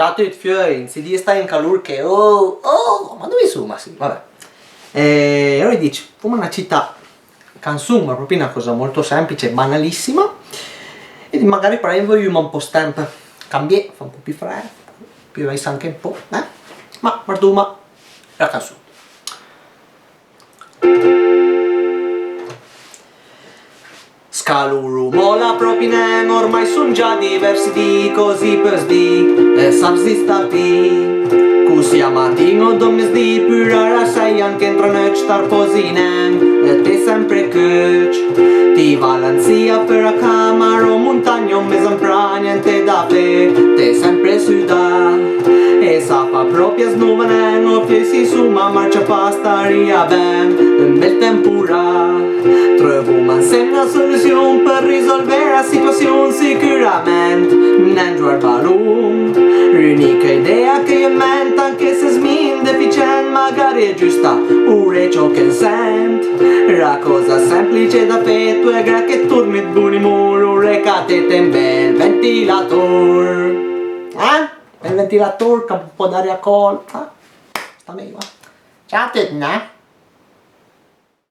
Ciao a tutti fiori, si dice sta in calore che ma dove sono? Ma sì, vabbè. E ora dici, come una città, canzone, ma proprio una cosa molto semplice, banalissima. E magari voglio un po' stamp, cambiare, fa un po' più freddo, più vai anche un po', eh? Ma guarda, la canzone. Scaluru mola propinen, ormai son già diversi di così per sdi e saps stati così a mattino domes di pura sai anche entro nec star posinen e te sempre cuc ti valanzia per a camaro montagno mesan pra niente da te sempre suda e sa fa propria snuvanen o fiesi su ma marcia pastaria ben un bel tempura trovo man sem una soluzione per risolvere la situazione sicuramente non ballon l'unica idea che io mente anche se smin deficient magari è giusta ora ciò che sento la cosa semplice da fare tu è che torni buni muro recatete in bel ventilatore il ventilatore che un po' d'aria colta sta meglio ciao a tutti